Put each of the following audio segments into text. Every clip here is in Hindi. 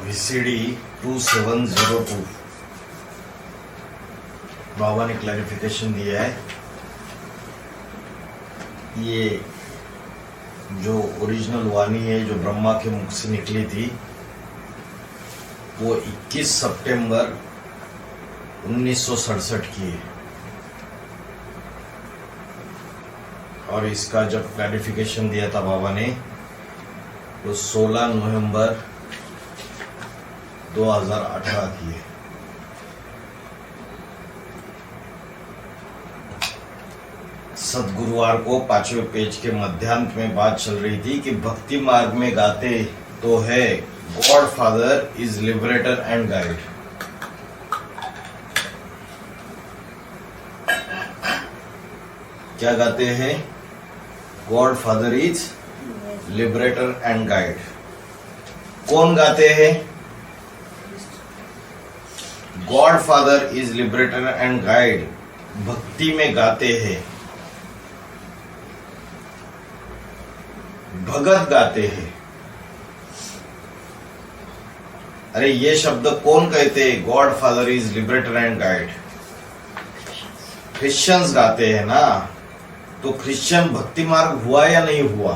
VCD 2702 बाबा ने क्लैरिफिकेशन दिया है। ये जो ओरिजिनल वाणी है जो ब्रह्मा के मुख से निकली थी वो 21 सितंबर 1967 की है और इसका जब क्लैरिफिकेशन दिया था बाबा ने तो 16 नवंबर 2018 की है। सदगुरुवार को 5वें पेज के मध्यांत में बात चल रही थी कि भक्ति मार्ग में गाते तो है God father is liberator and guide. क्या गाते हैं? God father is liberator and guide. कौन गाते हैं? God father is liberator and guide भक्ति में गाते हैं, भगत गाते हैं। अरे ये शब्द कौन कहते हैं? God father is liberator and guide Christians गाते हैं ना। तो क्रिश्चियन भक्ति मार्ग हुआ या नहीं हुआ?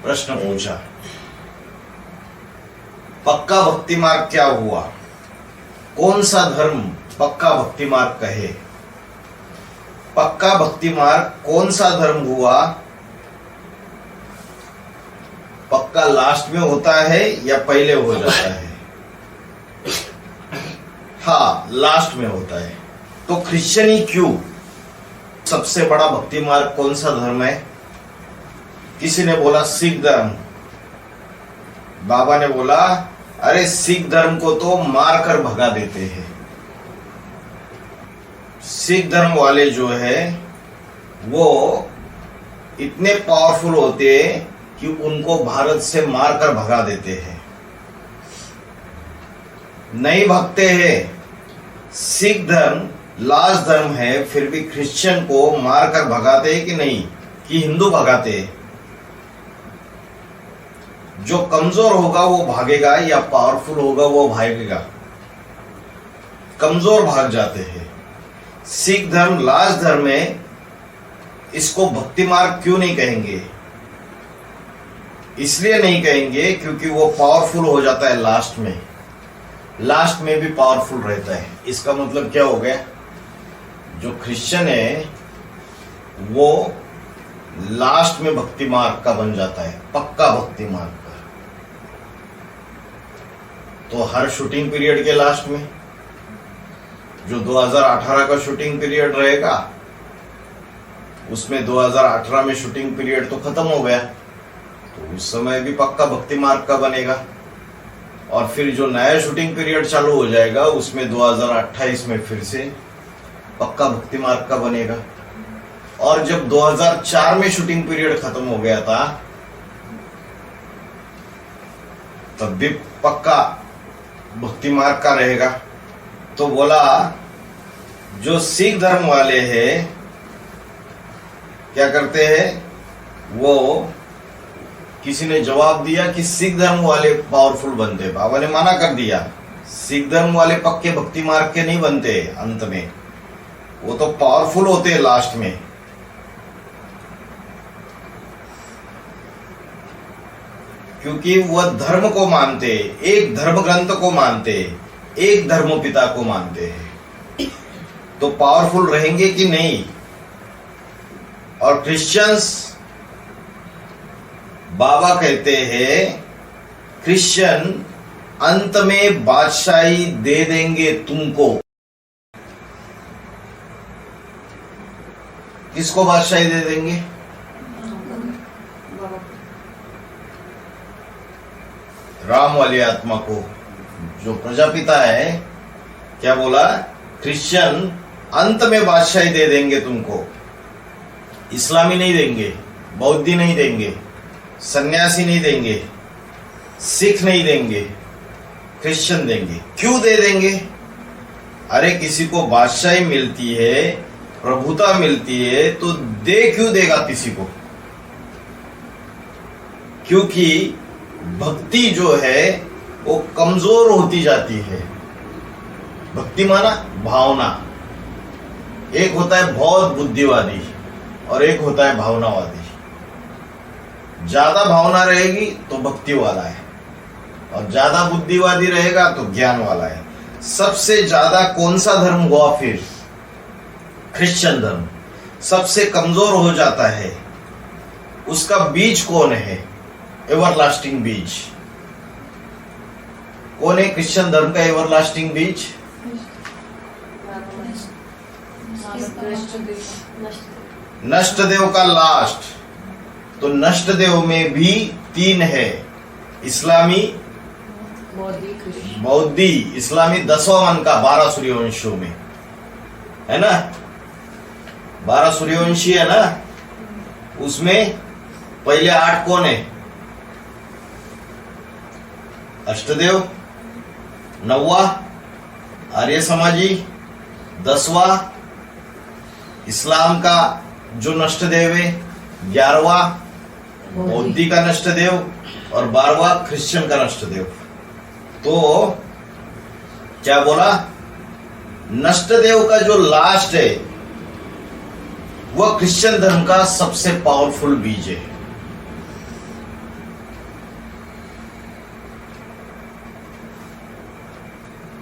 प्रश्न पूछा। पक्का भक्ति मार्ग क्या हुआ? कौन सा धर्म पक्का भक्ति मार्ग कहे? पक्का भक्ति मार्ग कौन सा धर्म हुआ? पक्का लास्ट में होता है या पहले हो जाता है? हाँ, लास्ट में होता है। तो क्रिश्चियन ही क्यों? सबसे बड़ा भक्ति मार्ग कौन सा धर्म है? किसी ने बोला सिख धर्म। बाबा ने बोला अरे सिख धर्म को तो मार कर भगा देते हैं। सिख धर्म वाले जो है वो इतने पावरफुल होते हैं कि उनको भारत से मार कर भगा देते हैं। नहीं भगते हैं। सिख धर्म लास्ट धर्म है, फिर भी क्रिश्चियन को मार कर भगाते हैं कि नहीं? कि हिंदू भगाते हैं? जो कमजोर होगा वो भागेगा या पावरफुल होगा वो भागेगा? कमजोर भाग जाते हैं। सिख धर्म लास्ट धर्म है, इसको भक्ति मार्ग क्यों नहीं कहेंगे? इसलिए नहीं कहेंगे क्योंकि वो पावरफुल हो जाता है लास्ट में। लास्ट में भी पावरफुल रहता है। इसका मतलब क्या हो गया? जो क्रिश्चियन है वो लास्ट में भक्ति मार्ग का बन जाता है, पक्का भक्ति मार्ग का। तो हर शूटिंग पीरियड के लास्ट में जो 2018 का शूटिंग पीरियड रहेगा उसमें 2018 में शूटिंग पीरियड तो खत्म हो गया, तो उस समय भी पक्का भक्ति मार्ग का बनेगा। और फिर जो नया शूटिंग पीरियड चालू हो जाएगा उसमें 2028 में फिर से पक्का भक्ति मार्ग का बनेगा। और जब 2004 में शूटिंग पीरियड खत्म हो गया था तब भी पक्का भक्ति मार्ग का रहेगा। तो बोला जो सिख धर्म वाले हैं क्या करते हैं? वो किसी ने जवाब दिया कि सिख धर्म वाले पावरफुल बनते। बाबा ने मना कर दिया, सिख धर्म वाले पक्के भक्ति मार्ग के नहीं बनते अंत में, वो तो पावरफुल होते हैं लास्ट में। क्योंकि वह धर्म को मानते, एक धर्म ग्रंथ को मानते, एक धर्म पिता को मानते हैं। तो पावरफुल रहेंगे कि नहीं? और क्रिश्चियंस, बाबा कहते हैं क्रिश्चियन अंत में बादशाही दे देंगे तुमको। किसको बादशाही दे देंगे? राम वाली आत्मा को, जो प्रजापिता है। क्या बोला? क्रिश्चियन अंत में बादशाही दे देंगे तुमको। इस्लामी नहीं देंगे, बौद्धी नहीं देंगे, सन्यासी नहीं देंगे, सिख नहीं देंगे, क्रिश्चियन देंगे। क्यों दे देंगे? अरे किसी को बादशाही मिलती है, प्रभुता मिलती है, तो दे क्यों देगा किसी को? क्योंकि भक्ति जो है वो कमजोर होती जाती है। भक्ति माना भावना। एक होता है बहुत बुद्धिवादी और एक होता है भावनावादी। ज्यादा भावना रहेगी तो भक्ति वाला है और ज्यादा बुद्धिवादी रहेगा तो ज्ञान वाला है। सबसे ज्यादा कौन सा धर्म हुआ फिर? क्रिश्चियन धर्म। सबसे कमजोर हो जाता है, उसका बीज कौन है? एवरलास्टिंग बीज। कौन है क्रिश्चियन धर्म का एवरलास्टिंग बीज? नष्ट देव का लास्ट। तो नष्ट देव में भी 3 है, इस्लामी, बौद्धि। इस्लामी 10वां मन का 12 सूर्यवंशियों में है ना, 12 सूर्यवंशी है ना, उसमें पहले 8 कौन है? अष्टदेव, 9वां आर्य समाजी, 10वां इस्लाम का जो नष्ट देव है, 11वां बौद्धि का नष्ट देव और 12वां क्रिश्चियन का नष्ट देव। तो क्या बोला? नष्ट देव का जो लास्ट है वह क्रिश्चियन धर्म का सबसे पावरफुल बीज है।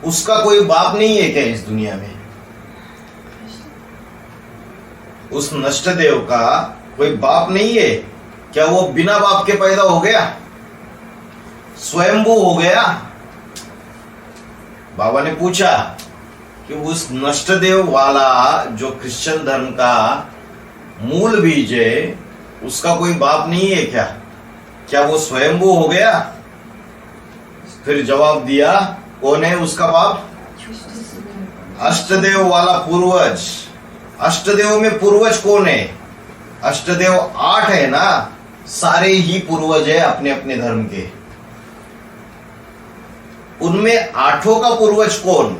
उसका कोई बाप नहीं है क्या इस दुनिया में? उस नष्ट देव का कोई बाप नहीं है क्या? वो बिना बाप के पैदा हो गया, स्वयंभू हो गया? बाबा ने पूछा कि उस नष्ट देव वाला जो क्रिश्चियन धर्म का मूल बीज है उसका कोई बाप नहीं है क्या? क्या वो स्वयंभू हो गया? फिर जवाब दिया, कौन है उसका बाप? अष्टदेव वाला पूर्वज। अष्टदेव में पूर्वज कौन है? अष्टदेव 8 है ना, सारे ही पूर्वज है अपने अपने धर्म के। उनमें 8 का पूर्वज कौन?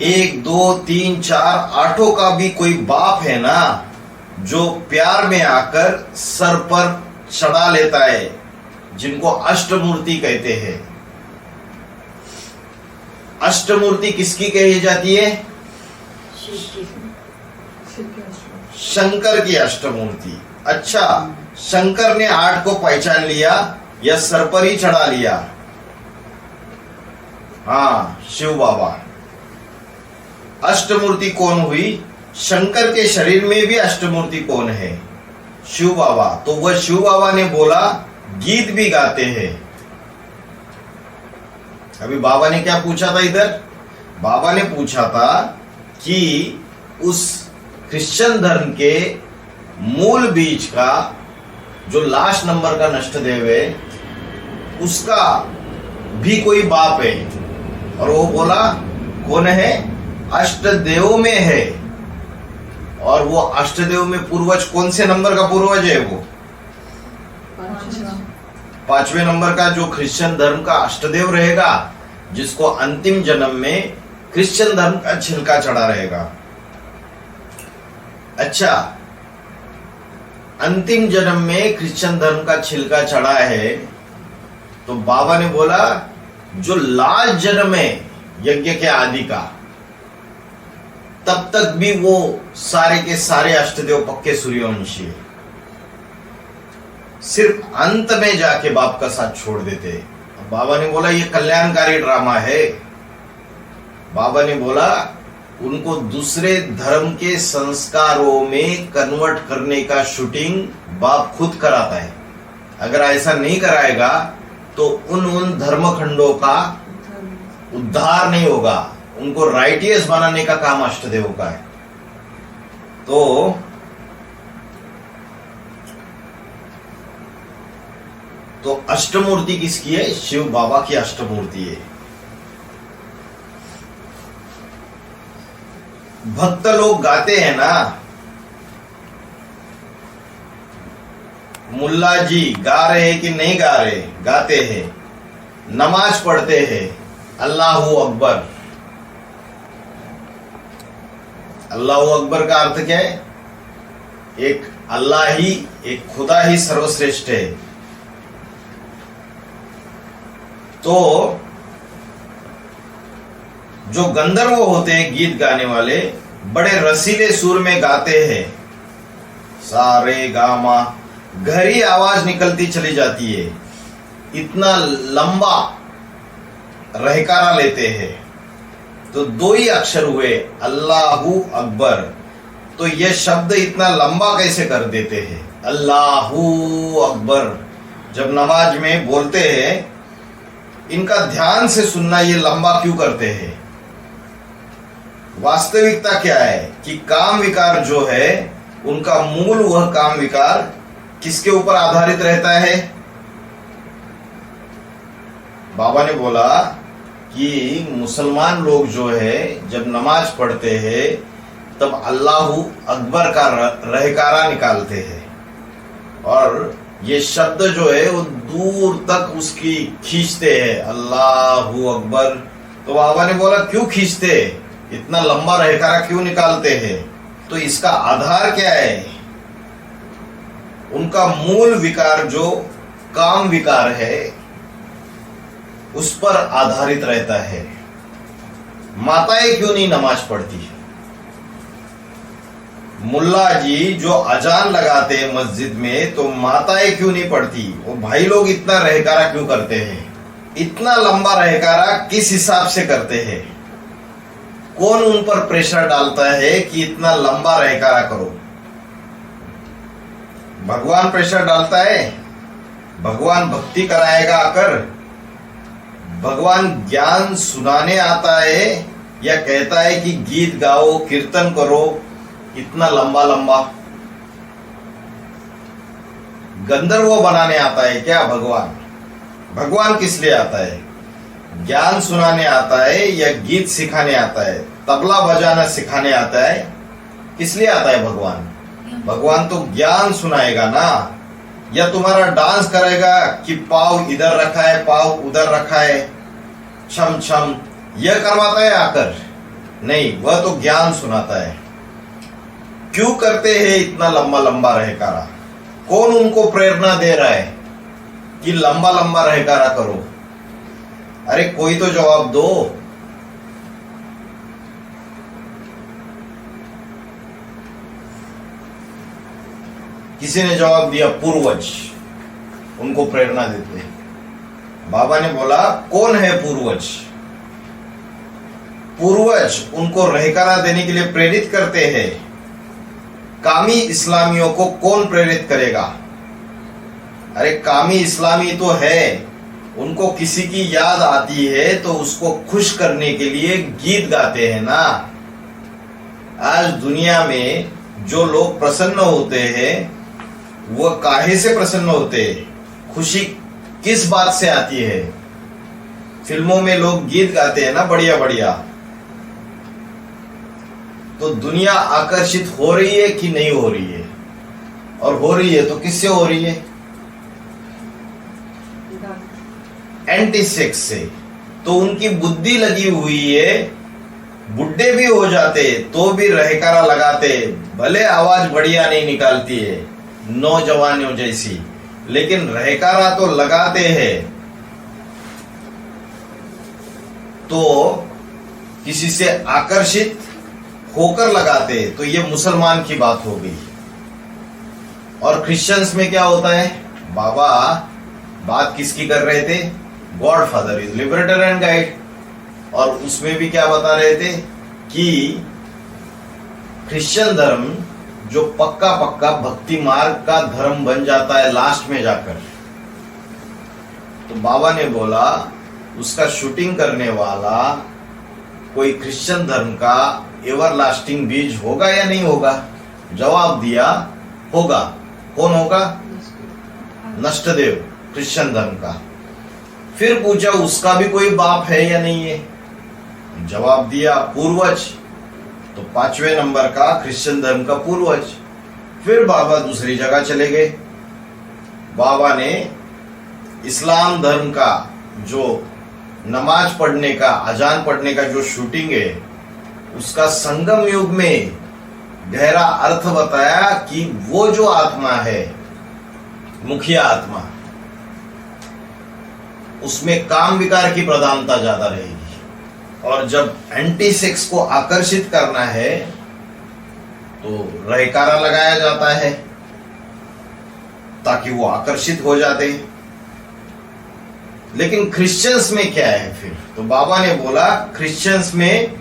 1 2 3 4 8 का भी कोई बाप है ना, जो प्यार में आकर सर पर चढ़ा लेता है, जिनको अष्टमूर्ति कहते हैं। अष्टमूर्ति किसकी कही जाती है? शंकर की अष्टमूर्ति। अच्छा, शंकर ने 8 को पहचान लिया या सर पर ही चढ़ा लिया? हाँ, शिव बाबा। अष्टमूर्ति कौन हुई? शंकर के शरीर में भी अष्टमूर्ति कौन है? शिव बाबा। तो वह शिव बाबा ने बोला, गीत भी गाते हैं। अभी बाबा ने क्या पूछा था इधर? बाबा ने पूछा था कि उस क्रिश्चियन धर्म के मूल बीज का जो लास्ट नंबर का नष्ट देव है उसका भी कोई बाप है, और वो बोला कौन है? अष्टदेव में है। और वो अष्टदेव में पूर्वज कौन से नंबर का पूर्वज है? वो 5वें नंबर का जो क्रिश्चियन धर्म का अष्टदेव रहेगा, जिसको अंतिम जन्म में क्रिश्चियन धर्म का छिलका चढ़ा रहेगा। अच्छा, अंतिम जन्म में क्रिश्चियन धर्म का छिलका चढ़ा है, तो बाबा ने बोला जो लास्ट जन्म है यज्ञ के आदि का, तब तक भी वो सारे के सारे अष्टदेव पक्के सूर्यवंशी है। सिर्फ अंत में जाके बाप का साथ छोड़ देते। बाबा ने बोला ये कल्याणकारी ड्रामा है। बाबा ने बोला उनको दूसरे धर्म के संस्कारों में कन्वर्ट करने का शूटिंग बाप खुद कराता है। अगर ऐसा नहीं कराएगा तो उन धर्मखंडों का उद्धार नहीं होगा। उनको राइटियस बनाने का काम अष्टदेव का है। तो अष्टमूर्ति किसकी है? शिव बाबा की अष्टमूर्ति है। भक्त लोग गाते हैं ना, मुल्ला जी गा रहे हैं कि नहीं गा रहे? गाते हैं। नमाज पढ़ते हैं, अल्लाहू अकबर। अल्लाहू अकबर का अर्थ क्या है? एक अल्लाह ही, एक खुदा ही सर्वश्रेष्ठ है। तो जो गंधर्व होते हैं गीत गाने वाले, बड़े रसीले सुर में गाते हैं, सारे गामा, गहरी आवाज निकलती चली जाती है, इतना लंबा रहकारा लेते हैं। तो दो ही अक्षर हुए, अल्लाहू अकबर। तो यह शब्द इतना लंबा कैसे कर देते हैं, अल्लाहू अकबर। जब नमाज में बोलते हैं, इनका ध्यान से सुनना, ये लंबा क्यों करते हैं? वास्तविकता क्या है कि काम विकार जो है, उनका मूल वह काम विकार किसके ऊपर आधारित रहता है? बाबा ने बोला कि मुसलमान लोग जो है जब नमाज पढ़ते हैं तब अल्लाहू अकबर का रहकारा निकालते हैं, और ये शब्द जो है वो दूर तक उसकी खींचते हैं, अल्लाहू अकबर। तो बाबा ने बोला क्यों खींचते, इतना लंबा रहकारा क्यों निकालते हैं? तो इसका आधार क्या है? उनका मूल विकार जो काम विकार है उस पर आधारित रहता है। माताएं क्यों नहीं नमाज पढ़ती? मुल्ला जी जो अजान लगाते हैं मस्जिद में, तो माताएं क्यों नहीं पढ़ती? वो भाई लोग इतना रहकारा क्यों करते हैं? इतना लंबा रहकारा किस हिसाब से करते हैं? कौन उन पर प्रेशर डालता है कि इतना लंबा रहकारा करो? भगवान प्रेशर डालता है? भगवान भक्ति कराएगा आकर? भगवान ज्ञान सुनाने आता है या कहता है कि गीत गाओ, कीर्तन करो इतना लंबा लंबा? गंधर्व बनाने आता है क्या भगवान? भगवान किस लिए आता है? ज्ञान सुनाने आता है या गीत सिखाने आता है, तबला बजाना सिखाने आता है? किस लिए आता है भगवान? भगवान तो ज्ञान सुनाएगा ना, या तुम्हारा डांस करेगा कि पाव इधर रखा है, पाव उधर रखा है, छम छम, यह करवाता है आकर? नहीं, वह तो ज्ञान सुनाता है। क्यों करते हैं इतना लंबा लंबा रहकारा? कौन उनको प्रेरणा दे रहा है कि लंबा लंबा रहकारा करो? अरे कोई तो जवाब दो। किसी ने जवाब दिया, पूर्वज उनको प्रेरणा देते हैं। बाबा ने बोला कौन है पूर्वज? पूर्वज उनको रहकारा देने के लिए प्रेरित करते हैं। कामी इस्लामियों को कौन प्रेरित करेगा? अरे कामी इस्लामी तो है, उनको किसी की याद आती है तो उसको खुश करने के लिए गीत गाते हैं ना। आज दुनिया में जो लोग प्रसन्न होते हैं, वह काहे से प्रसन्न होते हैं? खुशी किस बात से आती है? फिल्मों में लोग गीत गाते हैं ना, बढ़िया बढ़िया। तो दुनिया आकर्षित हो रही है कि नहीं हो रही है? और हो रही है तो किससे हो रही है? एंटी सेक्स से। तो उनकी बुद्धि लगी हुई है, बुढ़े भी हो जाते तो भी रहकारा लगाते, भले आवाज बढ़िया नहीं निकालती है नौजवानों जैसी, लेकिन रहकारा तो लगाते हैं। तो किसी से आकर्षित होकर लगाते, तो ये मुसलमान की बात हो गई। और क्रिश्चियंस में क्या होता है? बाबा बात किसकी कर रहे थे? God father is liberator and guide. और उसमें भी क्या बता रहे थे कि क्रिश्चियन धर्म जो पक्का पक्का भक्ति मार्ग का धर्म बन जाता है लास्ट में जाकर। तो बाबा ने बोला उसका शूटिंग करने वाला कोई क्रिश्चियन धर्म का एवरलास्टिंग बीज होगा या नहीं होगा? जवाब दिया होगा। कौन होगा? नष्टदेव, क्रिश्चियन धर्म का। फिर पूछा उसका भी कोई बाप है या नहीं है? जवाब दिया पूर्वज। तो 5वें नंबर का क्रिश्चियन धर्म का पूर्वज। फिर बाबा दूसरी जगह चले गए। बाबा ने इस्लाम धर्म का जो नमाज पढ़ने का, अजान पढ़ने का जो शूटिंग है, उसका संगम युग में गहरा अर्थ बताया कि वो जो आत्मा है, मुखिया आत्मा, उसमें काम विकार की प्रधानता ज्यादा रहेगी। और जब एंटी सेक्स को आकर्षित करना है तो रहकारा लगाया जाता है ताकि वो आकर्षित हो जाते हैं। लेकिन क्रिश्चियंस में क्या है फिर? तो बाबा ने बोला क्रिश्चियंस में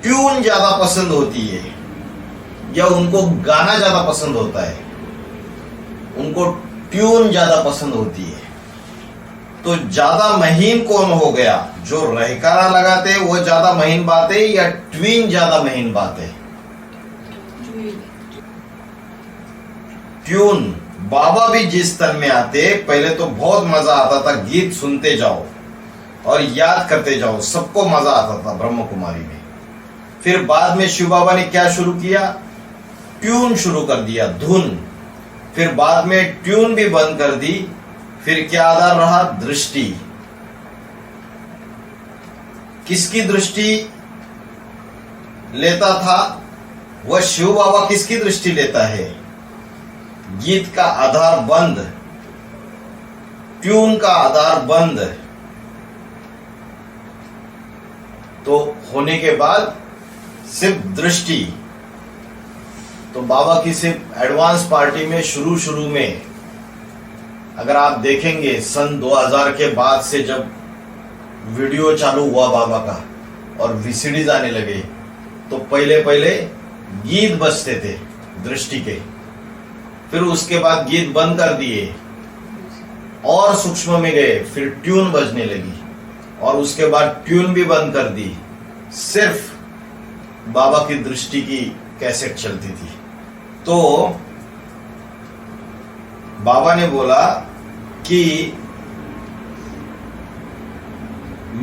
ट्यून ज्यादा पसंद होती है, या उनको गाना ज्यादा पसंद होता है, उनको ट्यून ज्यादा पसंद होती है। तो ज्यादा महीन कौन हो गया? जो रहकारा लगाते वो ज्यादा महीन बात है या ट्वीन ज्यादा महीन बात है? ट्यून। बाबा भी जिस तन में आते पहले तो बहुत मजा आता था, गीत सुनते जाओ और याद करते जाओ, सबको मजा आता था ब्रह्म कुमारी में। फिर बाद में शिव बाबा ने क्या शुरू किया? ट्यून शुरू कर दिया, धुन। फिर बाद में ट्यून भी बंद कर दी। फिर क्या आधार रहा? दृष्टि। किसकी दृष्टि लेता था? वह शिव बाबा किसकी दृष्टि लेता है? गीत का आधार बंद, ट्यून का आधार बंद, तो होने के बाद सिर्फ दृष्टि। तो बाबा की सिर्फ एडवांस पार्टी में शुरू में अगर आप देखेंगे सन 2000 के बाद से जब वीडियो चालू हुआ बाबा का और वीसीडीज आने लगे, तो पहले गीत बजते थे दृष्टि के। फिर उसके बाद गीत बंद कर दिए और सूक्ष्म में गए, फिर ट्यून बजने लगी और उसके बाद ट्यून भी बंद कर दी। सिर्फ बाबा की दृष्टि की कैसेट चलती थी। तो बाबा ने बोला कि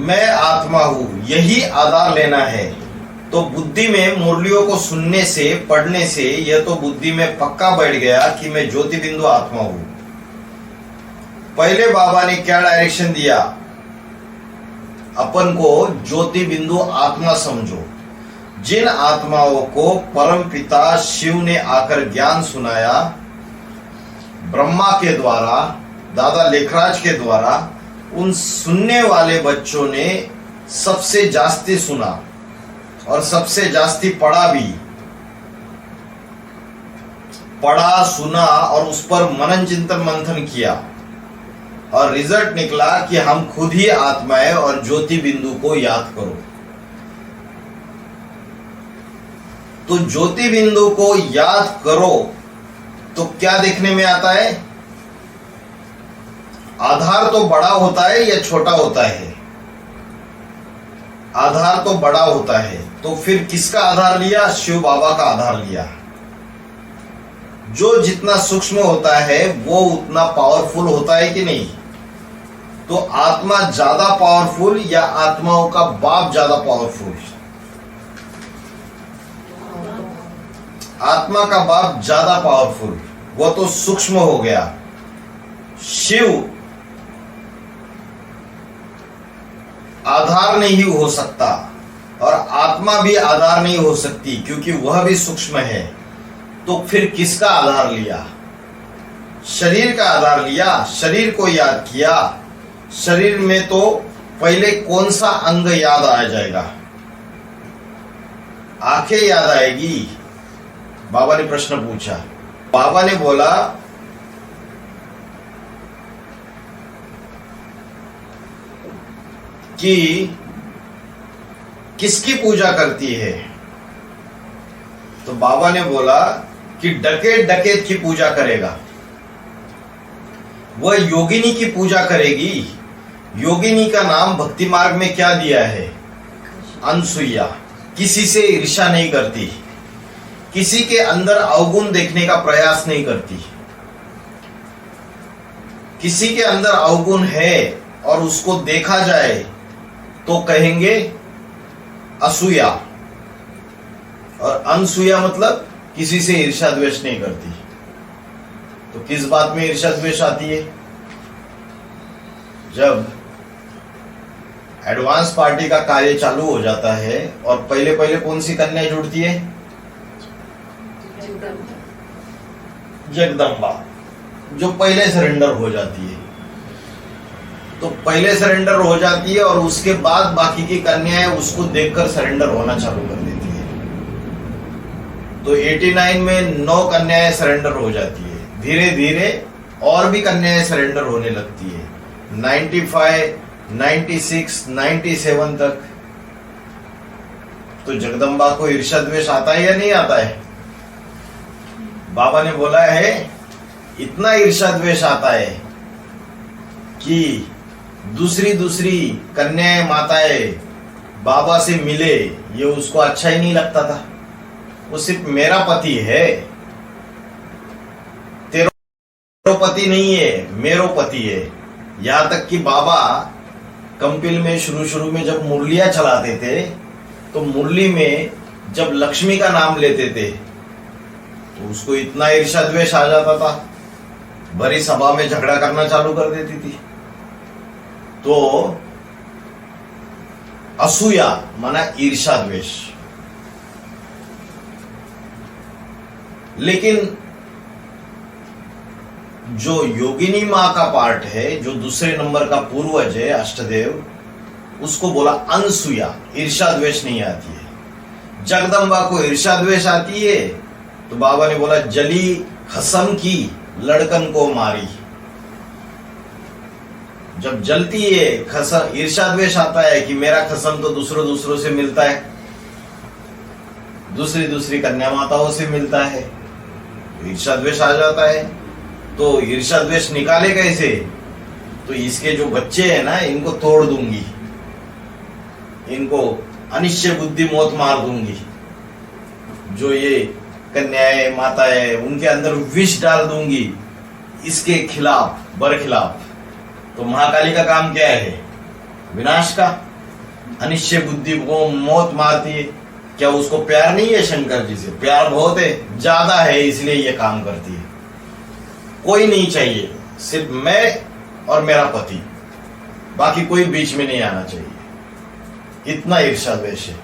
मैं आत्मा हूं, यही आधार लेना है। तो बुद्धि में मुरलियों को सुनने से, पढ़ने से यह तो बुद्धि में पक्का बैठ गया कि मैं ज्योति बिंदु आत्मा हूं। पहले बाबा ने क्या डायरेक्शन दिया? अपन को ज्योति बिंदु आत्मा समझो। जिन आत्माओं को परम पिता शिव ने आकर ज्ञान सुनाया, ब्रह्मा के द्वारा, दादा लेखराज के द्वारा, उन सुनने वाले बच्चों ने सबसे जास्ती सुना और सबसे जास्ती पढ़ा भी। पढ़ा, सुना और उस पर मनन चिंतन मंथन किया और रिजल्ट निकला कि हम खुद ही आत्मा है और ज्योति बिंदु को याद करो। तो ज्योति बिंदु को याद करो तो क्या देखने में आता है? आधार तो बड़ा होता है या छोटा होता है? आधार तो बड़ा होता है। तो फिर किसका आधार लिया? शिव बाबा का आधार लिया। जो जितना सूक्ष्म होता है वो उतना पावरफुल होता है कि नहीं? तो आत्मा ज्यादा पावरफुल या आत्माओं का बाप ज्यादा पावरफुल? आत्मा का बाप ज्यादा पावरफुल, वो तो सूक्ष्म हो गया। शिव आधार नहीं हो सकता और आत्मा भी आधार नहीं हो सकती क्योंकि वह भी सूक्ष्म है। तो फिर किसका आधार लिया? शरीर का आधार लिया, शरीर को याद किया। शरीर में तो पहले कौन सा अंग याद आ जाएगा? आंखें याद आएगी। बाबा ने प्रश्न पूछा। बाबा ने बोला कि किसकी पूजा करती है? तो बाबा ने बोला कि डकैत की पूजा करेगा। वह योगिनी की पूजा करेगी। योगिनी का नाम भक्ति मार्ग में क्या दिया है? अनसुईया। किसी से ईर्ष्या नहीं करती, किसी के अंदर अवगुण देखने का प्रयास नहीं करती। किसी के अंदर अवगुण है और उसको देखा जाए तो कहेंगे असूया, और अनसूया मतलब किसी से ईर्ष्या द्वेष नहीं करती। तो किस बात में ईर्ष्या द्वेष आती है? जब एडवांस पार्टी का कार्य चालू हो जाता है और पहले कौन सी कन्या जुड़ती है? जगदम्बा जो पहले सरेंडर हो जाती है, तो पहले सरेंडर हो जाती है और उसके बाद बाकी की कन्याएं उसको देखकर सरेंडर होना चालू कर देती है। तो 89 में 9 कन्याएं सरेंडर हो जाती है, धीरे धीरे और भी कन्याएं सरेंडर होने लगती है 95, 96, 97 तक। तो जगदम्बा को ईर्ष्या द्वेष आता है या नहीं आता है? बाबा ने बोला है इतना ईर्ष्या द्वेष आता है कि दूसरी दूसरी कन्याएं माताएं बाबा से मिले, ये उसको अच्छा ही नहीं लगता था। वो सिर्फ मेरा पति है, तेरो पति नहीं है, मेरो पति है। यहां तक कि बाबा कंपिल में शुरू में जब मुरलियां चलाते थे, तो मुरली में जब लक्ष्मी का नाम लेते थे तो उसको इतना ईर्ष्या द्वेष आ जाता था, भरी सभा में झगड़ा करना चालू कर देती थी। तो असूया माना ईर्ष्या द्वेष। लेकिन जो योगिनी मां का पार्ट है, जो दूसरे नंबर का पूर्वज है अष्टदेव, उसको बोला अनसुया, ईर्ष्या द्वेष नहीं आती है। जगदम्बा को ईर्ष्या द्वेष आती है, तो बाबा ने बोला जली खसम की लड़कन को मारी। जब जलती है खसम, ईर्ष्या द्वेष आता है कि मेरा खसम तो दूसरों से मिलता है, दूसरी कन्या माताओं से मिलता है, ईर्ष्या द्वेष आ जाता है। तो ईर्ष्या द्वेष निकाले कैसे? तो इसके जो बच्चे हैं ना, इनको तोड़ दूंगी, इनको अनिश्चय बुद्धि मौत मार दूंगी। जो ये कन्याएं माताएं, उनके अंदर विष डाल दूंगी इसके खिलाफ, बरखिलाफ। तो महाकाली का काम क्या है? विनाश का। अनिश्चय बुद्धि को मौत मारती है। क्या उसको प्यार नहीं है शंकर जी से? प्यार बहुत है, ज्यादा है, इसलिए ये काम करती है। कोई नहीं चाहिए, सिर्फ मैं और मेरा पति, बाकी कोई बीच में नहीं आना चाहिए। इतना ईर्ष्या द्वेष है।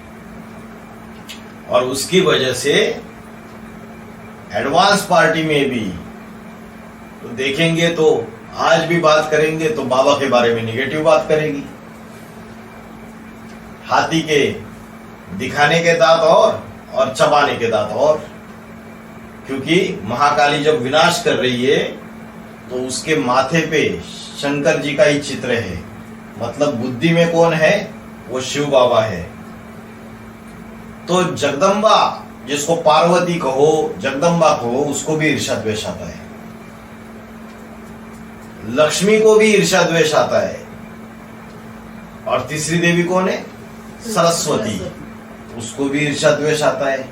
और उसकी वजह से एडवांस पार्टी में भी तो देखेंगे, तो आज भी बात करेंगे तो बाबा के बारे में निगेटिव बात करेगी। हाथी के दिखाने के दांत और चबाने के दांत और। क्योंकि महाकाली जब विनाश कर रही है तो उसके माथे पे शंकर जी का ही चित्र है। मतलब बुद्धि में कौन है? वो शिव बाबा है। तो जगदम्बा, जिसको पार्वती कहो, जगदम्बा कहो, उसको भी ईर्ष्या द्वेष आता है। लक्ष्मी को भी ईर्ष्या द्वेष आता है। और तीसरी देवी कौन है? सरस्वती, उसको भी ईर्ष्या द्वेष आता है।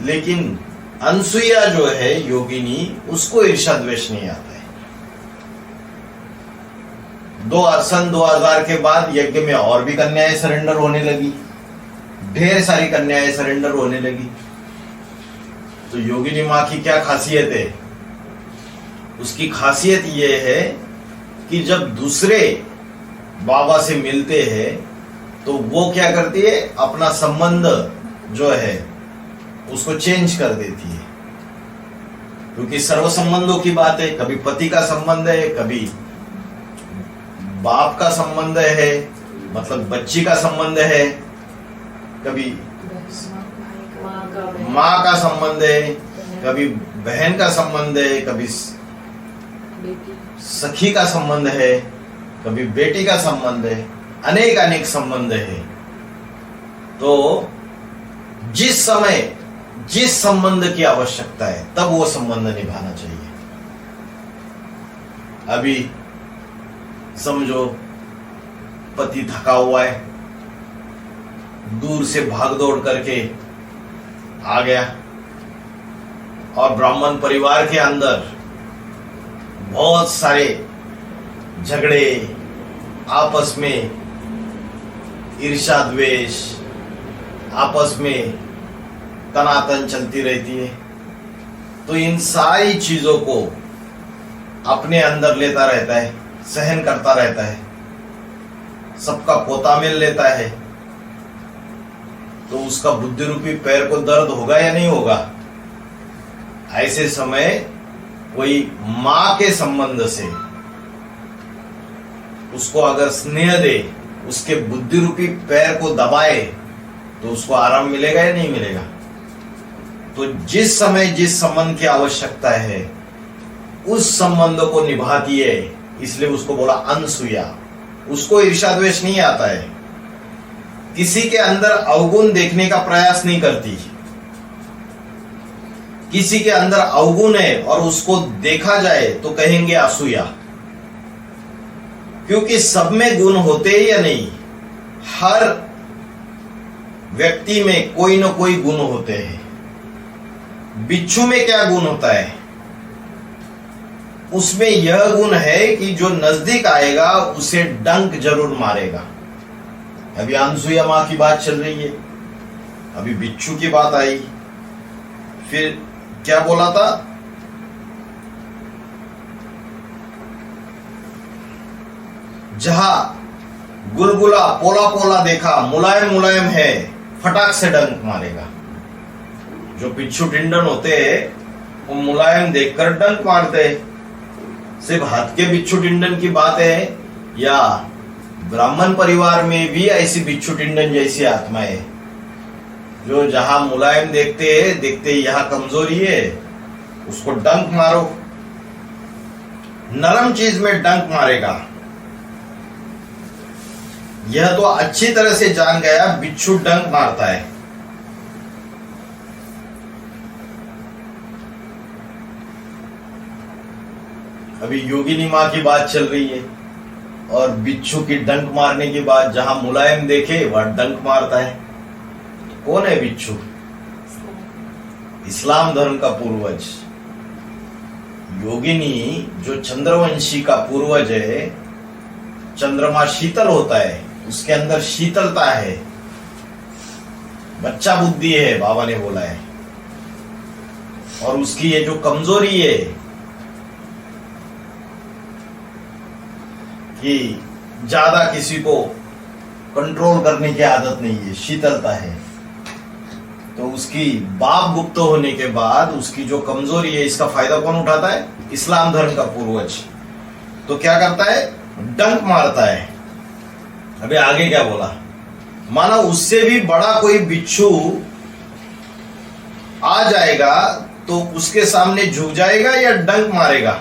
लेकिन अनसुईया जो है योगिनी, उसको ईर्ष्या द्वेष नहीं आता है। सन 2000 के बाद यज्ञ में और भी कन्याएं सरेंडर होने लगी, ढेर सारी कन्याएं सरेंडर होने लगी। तो योगिनी मां की क्या खासियत है? उसकी खासियत यह है कि जब दूसरे बाबा से मिलते हैं तो वो क्या करती है? अपना संबंध जो है उसको चेंज कर देती है। क्योंकि सर्व संबंधों की बात है, कभी पति का संबंध है, कभी बाप का संबंध है, मतलब बच्ची का संबंध है, कभी माँ का संबंध है, कभी बहन का संबंध है, कभी सखी का संबंध है, कभी बेटी का संबंध है, अनेक संबंध है। तो जिस समय जिस संबंध की आवश्यकता है तब वो संबंध निभाना चाहिए। अभी समझो पति थका हुआ है, दूर से भाग दौड़ करके आ गया और ब्राह्मण परिवार के अंदर बहुत सारे झगड़े, आपस में ईर्ष्या द्वेष, आपस में तनातन चलती रहती है। तो इन सारी चीजों को अपने अंदर लेता रहता है, सहन करता रहता है, सबका पोता मिल लेता है। तो उसका बुद्धि रूपी पैर को दर्द होगा या नहीं होगा? ऐसे समय कोई मां के संबंध से उसको अगर स्नेह दे, उसके बुद्धि रूपी पैर को दबाए, तो उसको आराम मिलेगा या नहीं मिलेगा? तो जिस समय जिस संबंध की आवश्यकता है उस संबंध को निभाती है, इसलिए उसको बोला अनसुया। उसको ईर्ष्या द्वेष नहीं आता है, किसी के अंदर अवगुण देखने का प्रयास नहीं करती। किसी के अंदर अवगुण है और उसको देखा जाए तो कहेंगे असूया, क्योंकि सब में गुण होते हैं या नहीं? हर व्यक्ति में कोई ना कोई गुण होते हैं। बिच्छू में क्या गुण होता है? उसमें यह गुण है कि जो नजदीक आएगा उसे डंक जरूर मारेगा। अभी अनसुया मां की बात चल रही है, अभी बिच्छू की बात आई, फिर क्या बोला था? जहां गुलगुला पोला पोला देखा, मुलायम मुलायम है, फटाक से डंक मारेगा। जो बिच्छू टिंडन होते हैं वो मुलायम देखकर डंक मारते हैं। सिर्फ हाथ के बिच्छू टिंडन की बात है या ब्राह्मण परिवार में भी ऐसी बिच्छू टिंडन जैसी आत्माएं जो जहां मुलायम देखते यहां कमजोरी है, उसको डंक मारो। नरम चीज में डंक मारेगा। यह तो अच्छी तरह से जान गया बिच्छू डंक मारता है। अभी योगिनी मां की बात चल रही है और बिच्छू की डंक मारने की बात, जहां मुलायम देखे वह डंक मारता है। कौन है बिच्छू? इस्लाम धर्म का पूर्वज। योगिनी जो चंद्रवंशी का पूर्वज है, चंद्रमा शीतल होता है, उसके अंदर शीतलता है, बच्चा बुद्धि है, बाबा ने बोला है। और उसकी ये जो कमजोरी है कि ज्यादा किसी को कंट्रोल करने की आदत नहीं है, शीतलता है, तो उसकी बाप गुप्त होने के बाद उसकी जो कमजोरी है, इसका फायदा कौन उठाता है? इस्लाम धर्म का पूर्वज। तो क्या करता है? डंक मारता है। अभी आगे क्या बोला? माना उससे भी बड़ा कोई बिच्छू आ जाएगा तो उसके सामने झुक जाएगा या डंक मारेगा?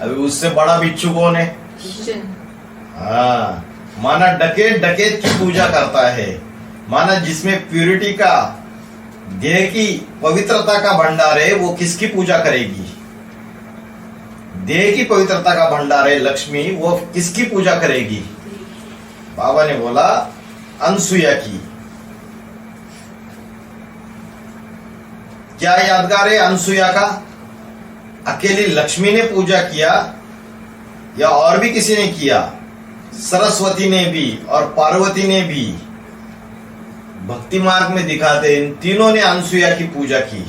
अभी उससे बड़ा बिच्छू कौन है? हाँ, माना डकैत की पूजा करता है। माना जिसमें प्यूरिटी का, देह की पवित्रता का भंडार है, वो किसकी पूजा करेगी? देह की पवित्रता का भंडार है लक्ष्मी, वो किसकी पूजा करेगी? बाबा ने बोला अनसुया की। क्या यादगार है अनसुया का? अकेली लक्ष्मी ने पूजा किया या और भी किसी ने किया? सरस्वती ने भी और पार्वती ने भी। भक्ति मार्ग में दिखाते इन तीनों ने अनसुया की पूजा की।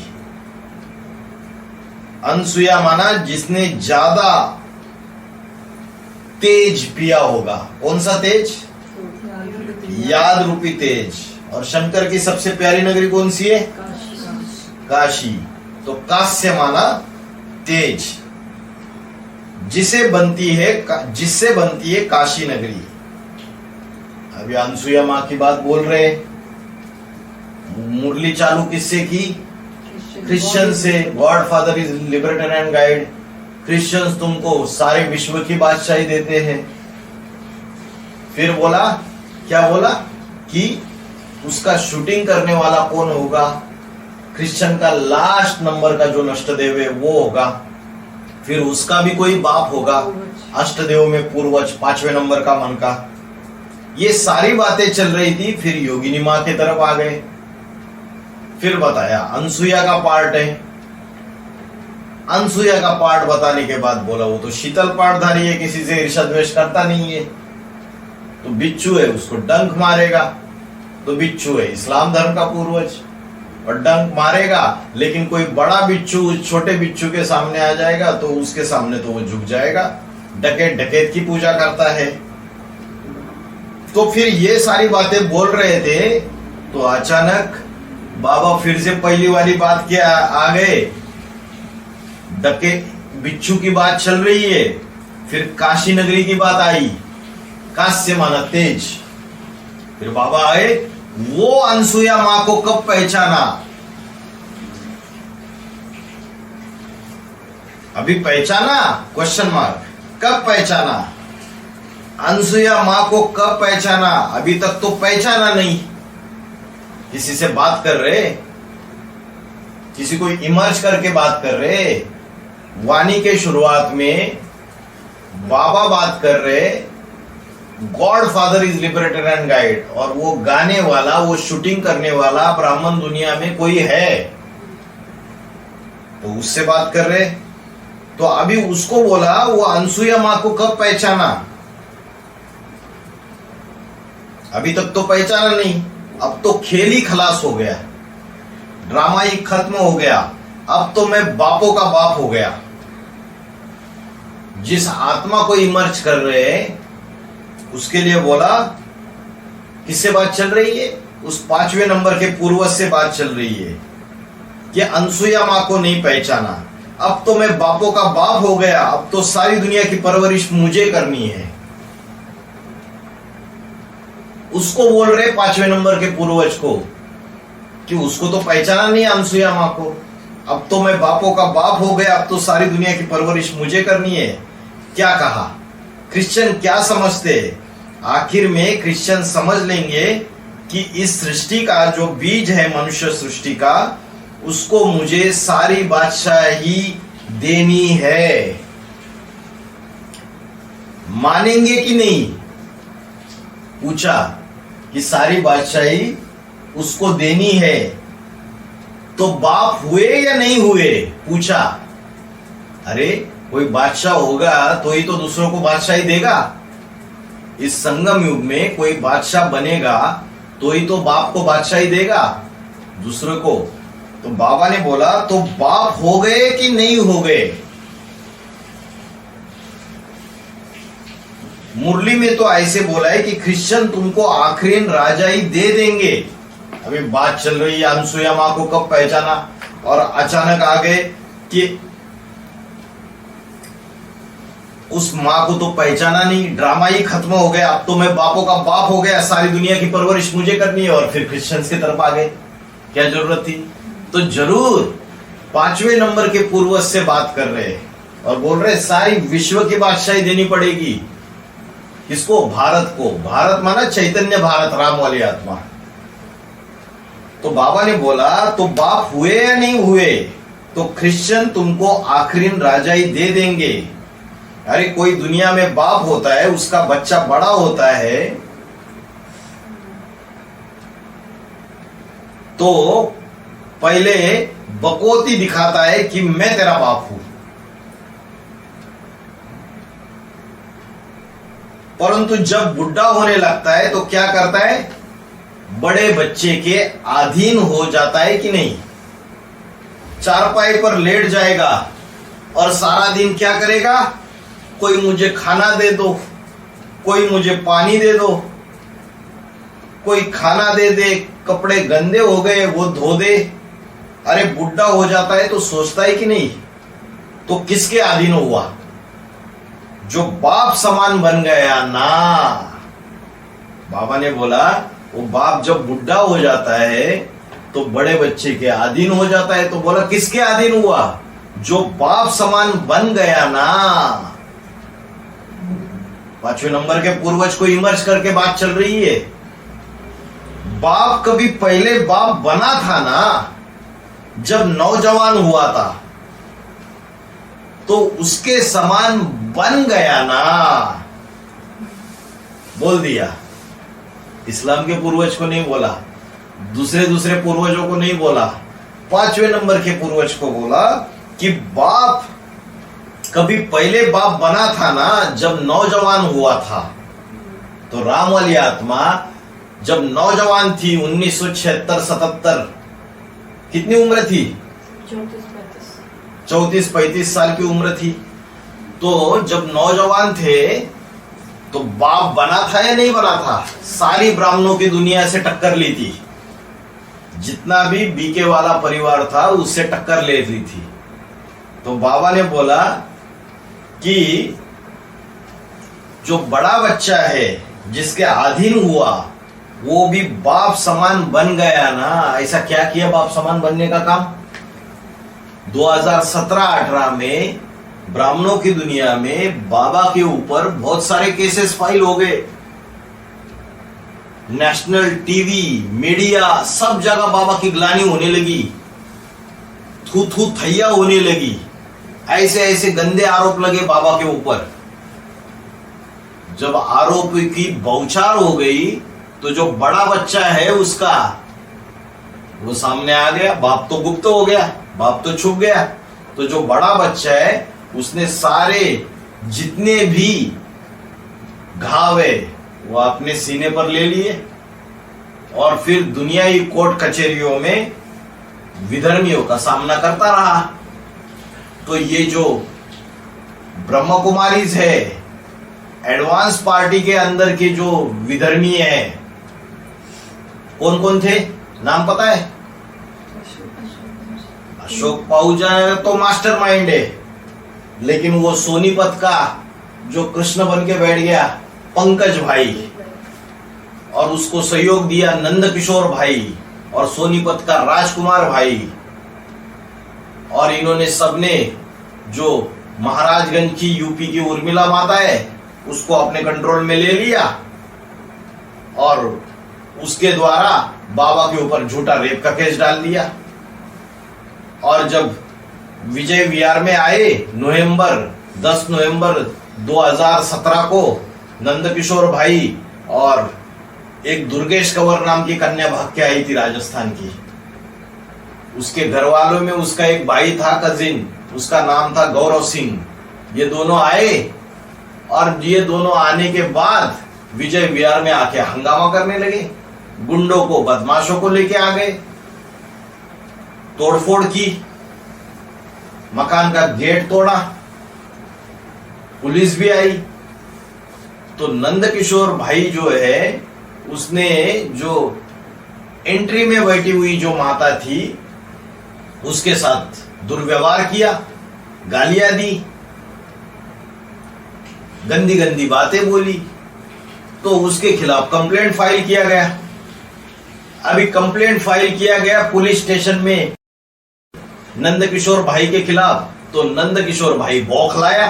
अनसुया माना जिसने ज्यादा तेज पिया होगा। कौन सा तेज? याद रूपी तेज। और शंकर की सबसे प्यारी नगरी कौन सी है? काशी। तो काश्य माना तेज, जिससे बनती है काशी नगरी। अभी अनसुया मां की बात बोल रहे। मुरली चालू किससे की? क्रिश्चियन से। God father is liberator and guide. Christians तुमको सारे विश्व की बादशाही देते हैं। फिर बोला, क्या बोला कि उसका शूटिंग करने वाला कौन होगा? क्रिश्चियन का लास्ट नंबर का जो नष्टदेव है वो होगा। फिर उसका भी कोई बाप होगा, अष्टदेव में पूर्वज, 5वें नंबर का मन का। ये सारी बातें चल रही थी। फिर योगिनी मां की तरफ आ गए। फिर बताया अनसुया का पार्ट है। अनसुया का पार्ट बताने के बाद बोला वो तो शीतल पाठधारी है, किसी से ईर्ष्या द्वेष करता नहीं है, तो बिच्छू है, उसको डंक मारेगा। तो बिच्छू है इस्लाम धर्म का पूर्वज और डंक मारेगा। लेकिन कोई बड़ा बिच्छू छोटे बिच्छू के सामने आ जाएगा तो उसके सामने तो वो झुक जाएगा। डकैत की पूजा करता है। तो फिर ये सारी बातें बोल रहे थे तो अचानक बाबा फिर से पहली वाली बात के आ गए। डके बिच्छू की बात चल रही है, फिर काशी नगरी की बात आई, काश्य माना तेज। फिर बाबा आए, वो अनसुया मां को कब पहचाना? अभी पहचाना? Question mark. कब पहचाना? अनसुया मां को कब पहचाना? अभी तक तो पहचाना नहीं। किसी से बात कर रहे, किसी को इमर्ज करके बात कर रहे। वाणी के शुरुआत में बाबा बात कर रहे, God father is liberator and guide, और वो गाने वाला, वो शूटिंग करने वाला ब्राह्मण दुनिया में कोई है तो उससे बात कर रहे। तो अभी उसको बोला, वो अनसुया मां को कब पहचाना? अभी तक तो पहचाना नहीं। अब तो खेल ही खलास हो गया, ड्रामा ही खत्म हो गया। अब तो मैं बापों का बाप हो गया। जिस आत्मा को इमर्ज कर रहे हैं उसके लिए बोला, किससे बात चल रही है? उस 5वें नंबर के पूर्वज से बात चल रही है कि अनसुया मां को नहीं पहचाना। अब तो मैं बापों का बाप हो गया, अब तो सारी दुनिया की परवरिश मुझे करनी है। उसको बोल रहे 5वें नंबर के पूर्वज को कि उसको तो पहचाना नहीं अनसुया मां को। अब तो मैं बापों का बाप हो गया, अब तो सारी दुनिया की परवरिश मुझे करनी है। क्या कहा? क्रिश्चियन क्या समझते? आखिर में क्रिश्चियन समझ लेंगे कि इस सृष्टि का जो बीज है, मनुष्य सृष्टि का, उसको मुझे सारी बादशाही देनी है। मानेंगे कि नहीं? पूछा कि सारी बादशाही उसको देनी है, तो बाप हुए या नहीं हुए? पूछा। अरे कोई बादशाह होगा तो ही तो दूसरों को बादशाही देगा। इस संगम युग में कोई बादशाह बनेगा तो ही तो बाप को बादशाही देगा दूसरे को। तो बाबा ने बोला, तो बाप हो गए कि नहीं हो गए? मुरली में तो ऐसे बोला है कि क्रिश्चियन तुमको आखिरी राजाई दे देंगे। अभी बात चल रही है अनसुया मां को कब पहचाना, और अचानक आ गए कि उस मां को तो पहचाना नहीं, ड्रामा ही खत्म हो गया। अब तो मैं बापों का बाप हो गया, सारी दुनिया की परवरिश मुझे करनी है। और फिर क्रिश्चियंस की तरफ आ गए। क्या जरूरत थी? तो जरूर 5वें नंबर के पूर्वज से बात कर रहे और बोल रहे सारी विश्व की बादशाही देनी पड़ेगी। किसको? भारत को। भारत माना चैतन्य भारत, राम वाली आत्मा। तो बाबा ने बोला, तो बाप हुए या नहीं हुए? तो क्रिश्चियन तुमको आखिरी राजाई दे देंगे। अरे कोई दुनिया में बाप होता है, उसका बच्चा बड़ा होता है तो पहले बकौती दिखाता है कि मैं तेरा बाप हूं, परंतु जब बुढ़ा होने लगता है तो क्या करता है? बड़े बच्चे के अधीन हो जाता है कि नहीं? चारपाई पर लेट जाएगा और सारा दिन क्या करेगा? कोई मुझे खाना दे दो, कोई मुझे पानी दे दो, कोई खाना दे दे, कपड़े गंदे हो गए वो धो दे। अरे बुढ़ा हो जाता है तो सोचता है कि नहीं? तो किसके अधीन हुआ? जो बाप समान बन गया ना। बाबा ने बोला वो बाप जब बुढ़ा हो जाता है तो बड़े बच्चे के अधीन हो जाता है। तो बोला किसके अधीन हुआ? जो बाप समान बन गया ना। 5वें नंबर के पूर्वज को इमर्ज करके बात चल रही है। बाप कभी पहले बाप बना था ना, जब नौजवान हुआ था तो उसके समान बन गया ना। बोल दिया। इस्लाम के पूर्वज को नहीं बोला, दूसरे पूर्वजों को नहीं बोला, 5वें नंबर के पूर्वज को बोला कि बाप कभी पहले बाप बना था ना, जब नौजवान हुआ था। तो राम वाली आत्मा जब नौजवान थी 1976-77, कितनी उम्र थी? 34-35 साल की उम्र थी। तो जब नौजवान थे तो बाप बना था या नहीं बना था? सारी ब्राह्मणों की दुनिया से टक्कर ली थी। जितना भी बीके वाला परिवार था उससे टक्कर ले ली थी। तो बाबा ने बोला कि जो बड़ा बच्चा है जिसके अधीन हुआ वो भी बाप समान बन गया ना। ऐसा क्या किया बाप समान बनने का काम? 2017-18 में ब्राह्मणों की दुनिया में बाबा के ऊपर बहुत सारे केसेस फाइल हो गए। नेशनल टीवी, मीडिया, सब जगह बाबा की ग्लानि होने लगी, थू थू थैया होने लगी, ऐसे ऐसे गंदे आरोप लगे बाबा के ऊपर। जब आरोप की बौछार हो गई तो जो बड़ा बच्चा है उसका वो सामने आ गया। बाप तो गुप्त हो गया, बाप तो छुप गया। तो जो बड़ा बच्चा है उसने सारे जितने भी घाव है वो अपने सीने पर ले लिए और फिर दुनियाई कोर्ट कचहरियों में विधर्मियों का सामना करता रहा। तो ये जो ब्रह्म कुमारीज है, एडवांस पार्टी के अंदर के जो विधर्मी है, कौन कौन थे नाम पता है? अशोक पाहुजा तो मास्टरमाइंड है, लेकिन वो सोनीपत का जो कृष्ण बन के बैठ गया पंकज भाई, और उसको सहयोग दिया नंद किशोर भाई और सोनीपत का राजकुमार भाई, और इन्होंने सबने जो महाराजगंज की यूपी की उर्मिला माता है उसको अपने कंट्रोल में ले लिया और उसके द्वारा बाबा के ऊपर झूठा रेप का केस डाल दिया। और जब विजय विहार में आए 10 नवंबर 2017 को नंदकिशोर भाई और एक दुर्गेश कंवर नाम की कन्या भाग के आई थी राजस्थान की। उसके घर वालों में उसका एक भाई था कजिन, उसका नाम था गौरव सिंह। ये दोनों आए और ये दोनों आने के बाद विजय विहार में आके हंगामा करने लगे, गुंडों को बदमाशों को लेके आ गए, तोड़फोड़ की, मकान का गेट तोड़ा, पुलिस भी आई। तो नंदकिशोर भाई जो है उसने जो एंट्री में बैठी हुई जो माता थी उसके साथ दुर्व्यवहार किया, गालियां दी, गंदी गंदी बातें बोली। तो उसके खिलाफ कंप्लेंट फाइल किया गया। अभी कंप्लेंट फाइल किया गया पुलिस स्टेशन में नंदकिशोर भाई के खिलाफ। तो नंदकिशोर भाई बौखलाया,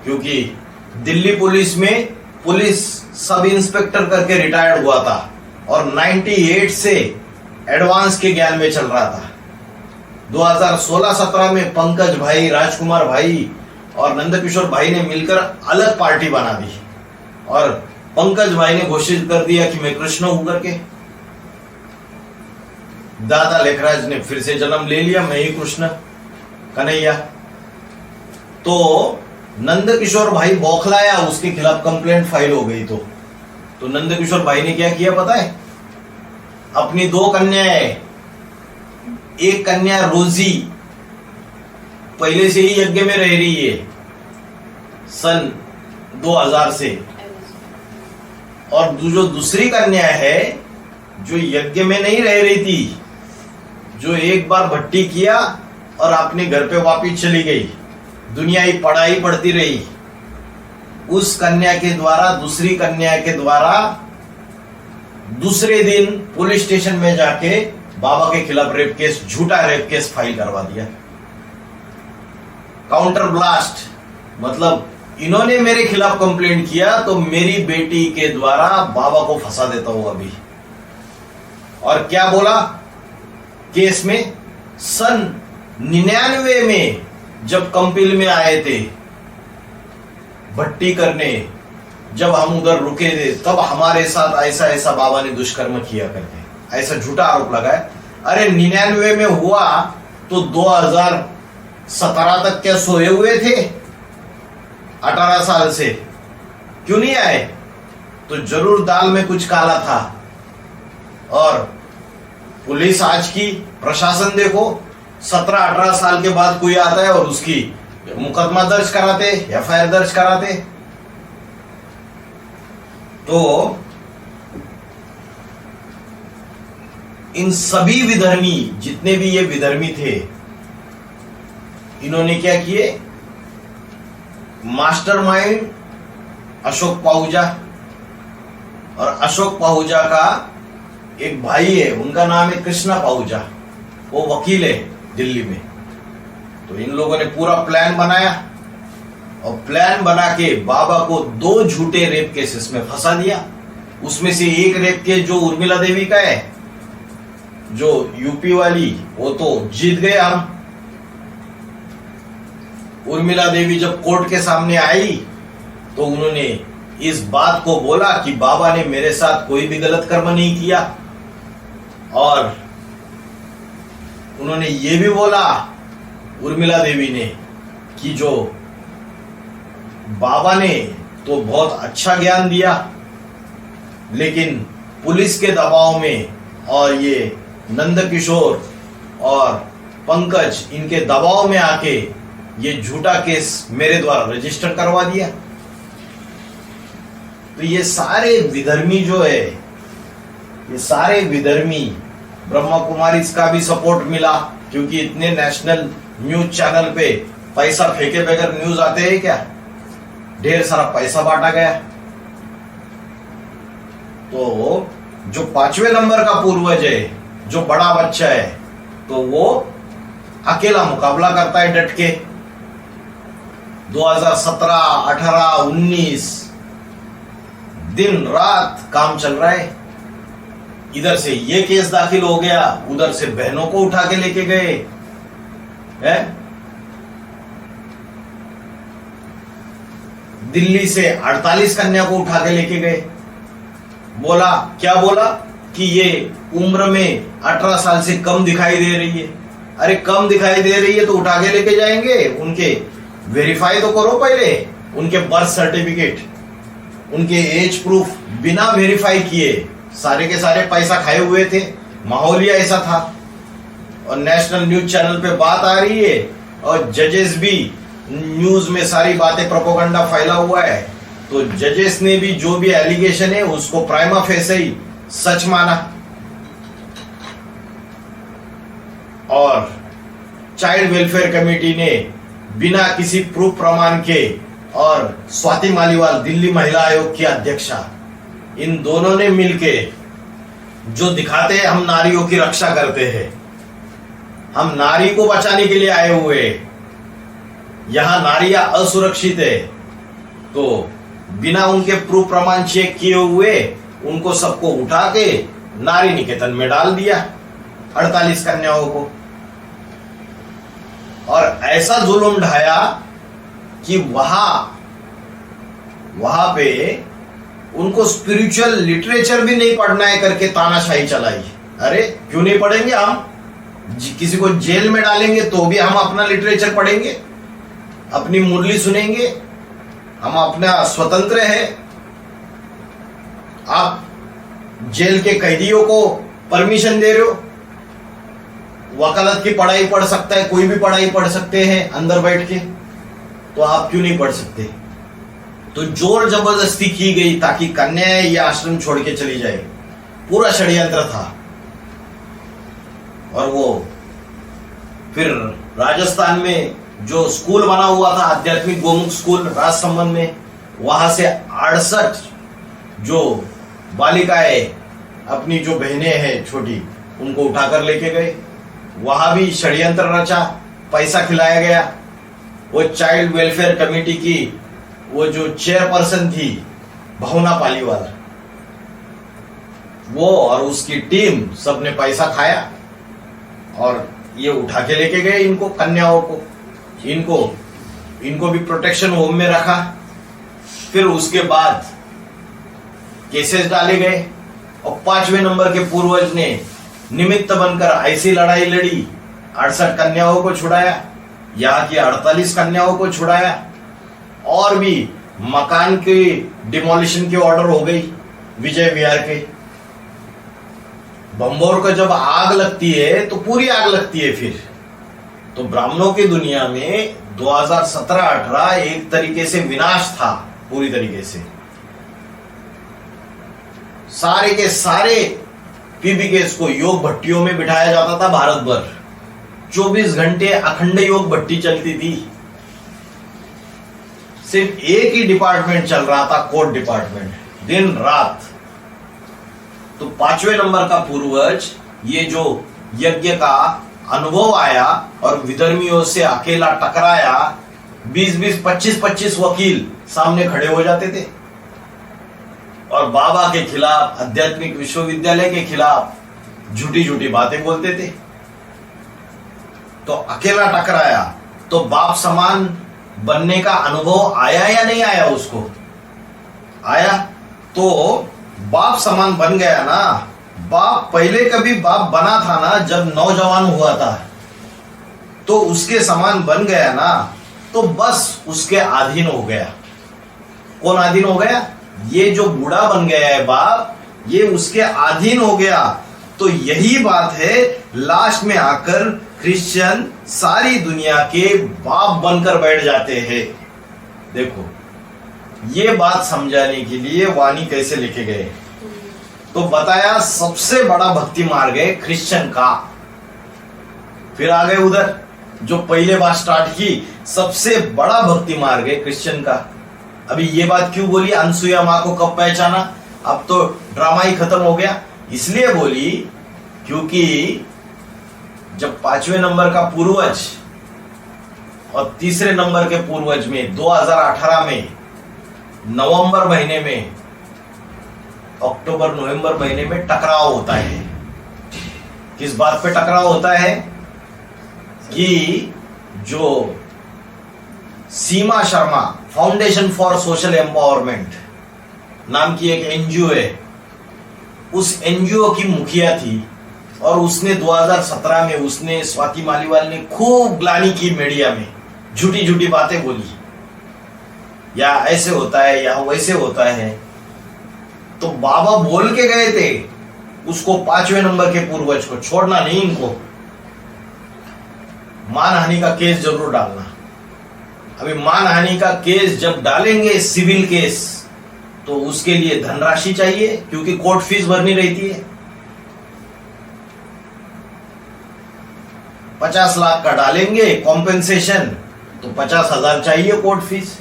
क्योंकि दिल्ली पुलिस में पुलिस सब इंस्पेक्टर करके रिटायर्ड हुआ था और 98 से एडवांस के ज्ञान में चल रहा था। 2016-17 में पंकज भाई, राजकुमार भाई और नंदकिशोर भाई ने मिलकर अलग पार्टी बना दी और पंकज भाई ने घोषित कर दिया कि मैं कृष्ण हूं करके। दादा लेखराज ने फिर से जन्म ले लिया, मैं ही कृष्ण कन्हैया। तो नंदकिशोर भाई बौखलाया, उसके खिलाफ कंप्लेंट फाइल हो गई। तो नंदकिशोर भाई ने क्या किया पता है? अपनी 2 कन्याएं, एक कन्या रोजी पहले से ही यज्ञ में रह रही है सन 2000 से, और जो दूसरी कन्या है जो यज्ञ में नहीं रह रही थी, जो एक बार भट्टी किया और अपने घर पे वापिस चली गई, दुनियाई पढ़ाई पढ़ती रही, उस कन्या के द्वारा, दूसरी कन्या के द्वारा दूसरे दिन पुलिस स्टेशन में जाके बाबा के खिलाफ रेप केस, झूठा रेप केस फाइल करवा दिया। काउंटर ब्लास्ट, मतलब इन्होंने मेरे खिलाफ कंप्लेंट किया तो मेरी बेटी के द्वारा बाबा को फंसा देता हूं अभी। और क्या बोला केस में? सन 99 में जब कंपिल में आए थे भट्टी करने, जब हम उधर रुके थे, तब हमारे साथ ऐसा ऐसा बाबा ने दुष्कर्म किया करके ऐसा झूठा आरोप लगाया। अरे 99 में हुआ तो 2017 तक क्या सोए हुए थे? 18 साल से क्यों नहीं आए? तो जरूर दाल में कुछ काला था। और पुलिस आज की, प्रशासन देखो, 17-18 साल के बाद कोई आता है और उसकी मुकदमा दर्ज कराते, एफआईआर दर्ज कराते। तो इन सभी विधर्मी, जितने भी ये विधर्मी थे, इन्होंने क्या किए, मास्टरमाइंड अशोक पाहूजा, और अशोक पाहूजा का एक भाई है, उनका नाम है कृष्णा पाहूजा, वो वकील है दिल्ली में। तो इन लोगों ने पूरा प्लान बनाया, और प्लान बना के बाबा को 2 झूठे रेप केसेस में फंसा दिया। उसमें से एक रेप केस जो उर्मिला देवी का है, जो यूपी वाली, वो तो जीत गए हम। उर्मिला देवी जब कोर्ट के सामने आई तो उन्होंने इस बात को बोला कि बाबा ने मेरे साथ कोई भी गलत कर्म नहीं किया, और उन्होंने ये भी बोला, उर्मिला देवी ने, कि जो बाबा ने तो बहुत अच्छा ज्ञान दिया, लेकिन पुलिस के दबाव में और ये नंद किशोर और पंकज इनके दबाव में आके ये झूठा केस मेरे द्वारा रजिस्टर करवा दिया। तो ये सारे विधर्मी जो है, ये सारे विधर्मी, ब्रह्मा कुमारी का भी सपोर्ट मिला, क्योंकि इतने नेशनल न्यूज चैनल पे पैसा फेंके बगैर न्यूज आते हैं क्या, ढेर सारा पैसा बांटा गया। तो जो 5वें नंबर का पूर्वज है, जो बड़ा बच्चा है, तो वो अकेला मुकाबला करता है डट के। 2017, 18, 19 दिन रात काम चल रहा है। इधर से ये केस दाखिल हो गया, उधर से बहनों को उठा के लेके गए हैं। दिल्ली से 48 कन्या को उठा के लेके गए। बोला, क्या बोला कि ये उम्र में 18 साल से कम दिखाई दे रही है। अरे कम दिखाई दे रही है तो उठा के लेके जाएंगे, उनके वेरीफाई तो करो पहले, उनके बर्थ सर्टिफिकेट, उनके एज प्रूफ बिना वेरीफाई किए सारे के सारे पैसा खाए हुए थे। माहौल ही ऐसा था, और नेशनल न्यूज चैनल पे बात आ रही है, और जजेस भी न्यूज में सारी बातें, प्रोपोगंडा फैला हुआ है। तो जजेस ने भी जो भी एलिगेशन है उसको प्राइमा फेसे ही सच माना, और चाइल्ड वेलफेयर कमेटी ने बिना किसी प्रूफ प्रमाण के, और स्वाति मालीवाल दिल्ली महिला आयोग की अध्यक्षा, इन दोनों ने मिलके जो दिखाते हैं हम नारियों की रक्षा करते हैं, हम नारी को बचाने के लिए आए हुए, यहां नारियां असुरक्षित है, तो बिना उनके प्रूफ प्रमाण चेक किए हुए उनको सबको उठा के नारी निकेतन में डाल दिया, 48 कन्याओं को। और ऐसा जुल्म ढाया कि वहां पे उनको स्पिरिचुअल लिटरेचर भी नहीं पढ़ना है करके तानाशाही चलाई। अरे क्यों नहीं पढ़ेंगे हम, किसी को जेल में डालेंगे तो भी हम अपना लिटरेचर पढ़ेंगे, अपनी मुरली सुनेंगे, हम अपना स्वतंत्र है। आप जेल के कैदियों को परमिशन दे रहे हो, वकालत की पढ़ाई पढ़ सकता है, कोई भी पढ़ाई पढ़ सकते हैं अंदर बैठ के, तो आप क्यों नहीं पढ़ सकते। तो जोर जबरदस्ती की गई ताकि कन्याएं ये आश्रम छोड़ के चली जाए, पूरा षड्यंत्र था। और वो फिर राजस्थान में जो स्कूल बना हुआ था, आध्यात्मिक गोमुख स्कूल राजसमंद में, वहां से 68 जो बालिकाएं, अपनी जो बहनें हैं छोटी, उनको उठाकर लेके गए। वहां भी षड्यंत्र रचा, पैसा खिलाया गया। वो चाइल्ड वेलफेयर कमेटी की वो जो चेयरपर्सन थी भावना पालीवाल, वो और उसकी टीम सबने पैसा खाया, और ये उठा के लेके गए इनको, कन्याओं को। इनको भी प्रोटेक्शन होम में रखा। फिर उसके बाद केसेस डाले गए, और 5वें नंबर के पूर्वज ने निमित्त बनकर ऐसी लड़ाई लड़ी, 68 कन्याओं को छुड़ाया, यहाँ की 48 कन्याओं को छुड़ाया, और भी मकान के डिमोलिशन की ऑर्डर हो गई विजय विहार के। बंबोर को जब आग लगती है तो पूरी आग लगती है। फिर तो ब्राह्मणों की दुनिया में 2017-18 एक तरीके से विनाश था, पूरी तरीके से। सारे के सारे पीबीकेएस को योग भट्टियों में बिठाया जाता था भारत भर। 24 घंटे अखंड योग भट्टी चलती थी। सिर्फ एक ही डिपार्टमेंट चल रहा था, कोर्ट डिपार्टमेंट, दिन रात। तो 5वें नंबर का पूर्वज ये जो यज्ञ का अनुभव आया और विधर्मियों से अकेला टकराया, 20-20, 25-25 वकील सामने खड़े हो जाते थे और बाबा के खिलाफ, आध्यात्मिक विश्वविद्यालय के खिलाफ झूठी झूठी बातें बोलते थे। तो अकेला टकराया तो बाप समान बनने का अनुभव आया या नहीं आया? उसको आया। तो बाप समान बन गया ना। बाप पहले कभी बाप बना था ना, जब नौजवान हुआ था, तो उसके समान बन गया ना, तो बस उसके अधीन हो गया। कौन अधीन हो गया? ये जो बूढ़ा बन गया है बाप, ये उसके अधीन हो गया। तो यही बात है, लास्ट में आकर क्रिश्चियन सारी दुनिया के बाप बनकर बैठ जाते हैं। देखो, ये बात समझाने के लिए वाणी कैसे लिखे गए। तो बताया सबसे बड़ा भक्ति मार्ग है क्रिश्चियन का। फिर आ गए उधर, जो पहले बात स्टार्ट की, सबसे बड़ा भक्ति मार्ग है क्रिश्चियन का। अभी ये बात क्यों बोली? अनसुईया माँ को कब पहचाना? अब तो ड्रामा ही खत्म हो गया। इसलिए बोली क्योंकि जब 5वें नंबर का पूर्वज और तीसरे नंबर के पूर्वज में 2018 में नवंबर महीने में, अक्टूबर नवंबर महीने में टकराव होता है। किस बात पे टकराव होता है? कि जो Seema Sharma foundation for social empowerment नाम की एक एनजीओ है, उस एनजीओ की मुखिया थी और उसने 2017 में उसने स्वाति मालीवाल ने खूब ग्लानि की मीडिया में, झूठी झूठी बातें बोली, या ऐसे होता है या वैसे होता है। तो बाबा बोल के गए थे उसको, 5वें नंबर के पूर्वज को छोड़ना नहीं, इनको मानहानि का केस जरूर डालना। अभी मानहानि का केस जब डालेंगे, सिविल केस, तो उसके लिए धनराशि चाहिए, क्योंकि कोर्ट फीस भरनी रहती है। 50 लाख का डालेंगे कॉम्पेंसेशन, तो 50,000 चाहिए कोर्ट फीस।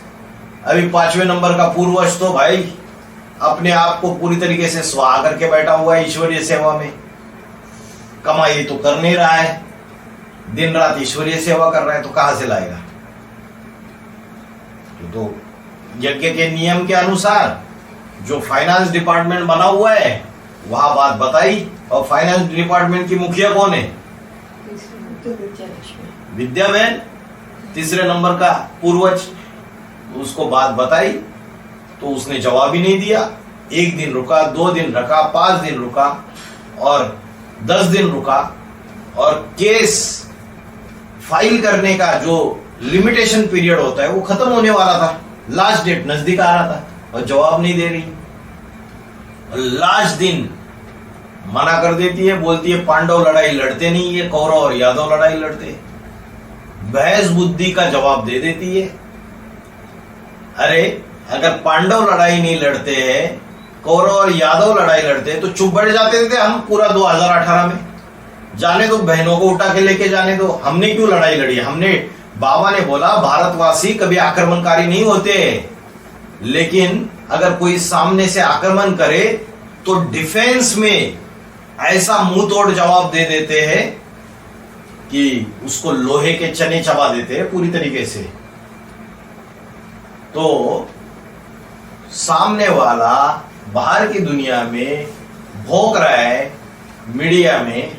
अभी 5वें नंबर का पूर्वज तो भाई अपने आप को पूरी तरीके से स्वाहा करके बैठा हुआ है ईश्वरीय सेवा में। कमाई तो कर नहीं रहा है, दिन रात ईश्वरीय सेवा कर रहा है, तो कहां से लाएगा? तो यज्ञ के नियम के अनुसार जो फाइनेंस डिपार्टमेंट बना हुआ है वहां बात बताई, और फाइनेंस डिपार्टमेंट की मुखिया कौन है? विद्या बहन, तीसरे नंबर का पूर्वज। उसको बात बताई तो उसने जवाब ही नहीं दिया। 1 दिन रुका, 2 दिन रुका, 5 दिन रुका और 10 दिन रुका, और केस फाइल करने का जो लिमिटेशन पीरियड होता है वो खत्म होने वाला था, लास्ट डेट नजदीक आ रहा था, और जवाब नहीं दे रही। लास्ट दिन मना कर देती है, बोलती है पांडव लड़ाई लड़ते नहीं है, कौरव और यादव लड़ाई लड़ते। बहस बुद्धि का जवाब दे देती है। अरे अगर पांडव लड़ाई नहीं लड़ते हैं, कौरव और यादव लड़ाई लड़ते, तो चुप बैठ जाते थे हम पूरा 2018 में। जाने दो, बहनों को उठा के लेके जाने दो, हमने क्यों लड़ाई लड़ी? हमने, बाबा ने बोला भारतवासी कभी आक्रमणकारी नहीं होते, लेकिन अगर कोई सामने से आक्रमण करे तो डिफेंस में ऐसा मुंह तोड़ जवाब दे देते हैं कि उसको लोहे के चने चबा देते हैं पूरी तरीके से। तो सामने वाला बाहर की दुनिया में भोंक रहा है मीडिया में,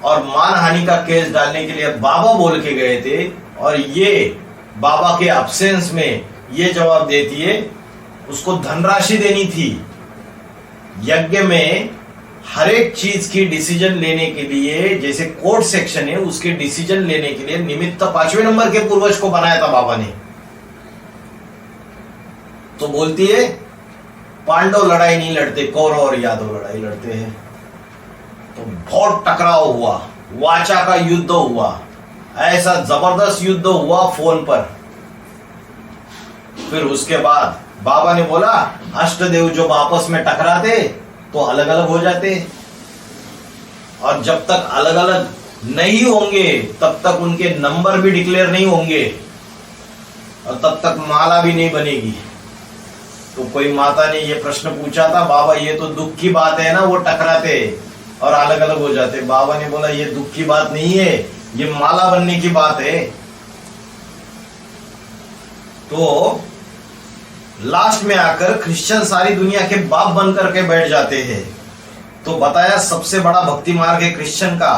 और मानहानि का केस डालने के लिए बाबा बोल के गए थे, और ये बाबा के अब्सेंस में ये जवाब देती है। उसको धनराशि देनी थी। यज्ञ में हर एक चीज की डिसीजन लेने के लिए, जैसे कोर्ट सेक्शन है, उसके डिसीजन लेने के लिए निमित्त 5वें नंबर के पूर्वज को बनाया था बाबा ने। तो बोलती है पांडव लड़ाई नहीं लड़ते, कौरव और यादव लड़ाई लड़ते हैं। तो बहुत टकराव हुआ, वाचा का युद्ध हुआ, ऐसा जबरदस्त युद्ध हुआ फोन पर। फिर उसके बाद बाबा ने बोला अष्टदेव जब आपस में टकराते तो अलग अलग हो जाते, और जब तक अलग अलग नहीं होंगे तब तक उनके नंबर भी डिक्लेयर नहीं होंगे और तब तक माला भी नहीं बनेगी। तो कोई माता ने ये प्रश्न पूछा था, बाबा ये तो दुख की बात है ना, वो टकराते और अलग अलग हो जाते। बाबा ने बोला ये दुख की बात नहीं है, ये माला बनने की बात है। तो लास्ट में आकर क्रिश्चियन सारी दुनिया के बाप बन करके बैठ जाते हैं। तो बताया सबसे बड़ा भक्ति मार्ग है क्रिश्चियन का।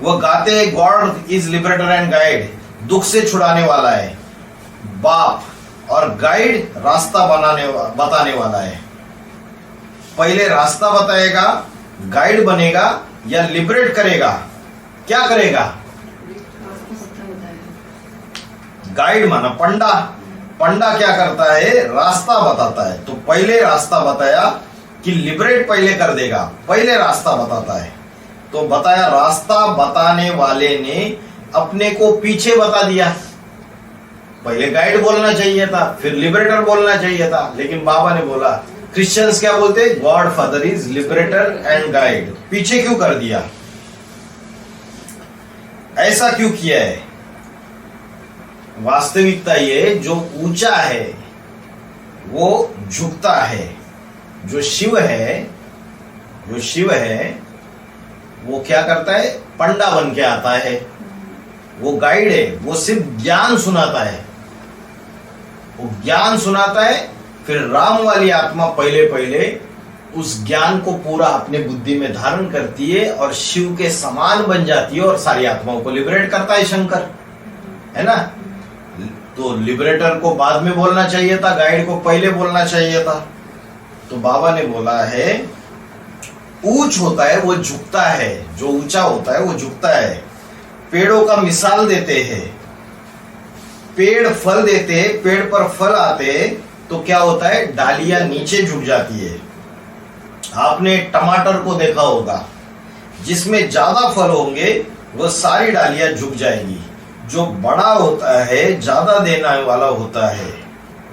वो गाते हैं God is liberator and guide, दुख से छुड़ाने वाला है बाप, और गाइड रास्ता बताने वाला है। पहले रास्ता बताएगा, गाइड बनेगा या लिबरेट करेगा? क्या करेगा? गाइड माना पंडा। पंडा क्या करता है? रास्ता बताता है। तो पहले रास्ता बताया कि लिबरेट पहले कर देगा, पहले रास्ता बताता है। तो बताया रास्ता बताने वाले ने अपने को पीछे बता दिया। पहले गाइड बोलना चाहिए था, फिर लिबरेटर बोलना चाहिए था, लेकिन बाबा ने बोला, क्रिश्चियंस क्या बोलते? God father is liberator and guide. पीछे क्यों कर दिया? ऐसा क्यों किया है? वास्तविकता ये, जो ऊंचा है वो झुकता है। जो शिव है वो क्या करता है? पंडा बन के आता है। वो गाइड है, वो सिर्फ ज्ञान सुनाता है। वो ज्ञान सुनाता है, फिर राम वाली आत्मा पहले उस ज्ञान को पूरा अपने बुद्धि में धारण करती है और शिव के समान बन जाती है और सारी आत्माओं को लिबरेट करता है शंकर, है ना। तो लिबरेटर को बाद में बोलना चाहिए था, गाइड को पहले बोलना चाहिए था। तो बाबा ने बोला है ऊंच होता है वो झुकता है, जो ऊंचा होता है वो झुकता है। पेड़ों का मिसाल देते हैं, पेड़ फल देते, पेड़ पर फल आते तो क्या होता है? डालियां नीचे झुक जाती है। आपने टमाटर को देखा होगा, जिसमें ज्यादा फल होंगे वो सारी डालियां झुक जाएंगी। जो बड़ा होता है, ज्यादा देने वाला होता है,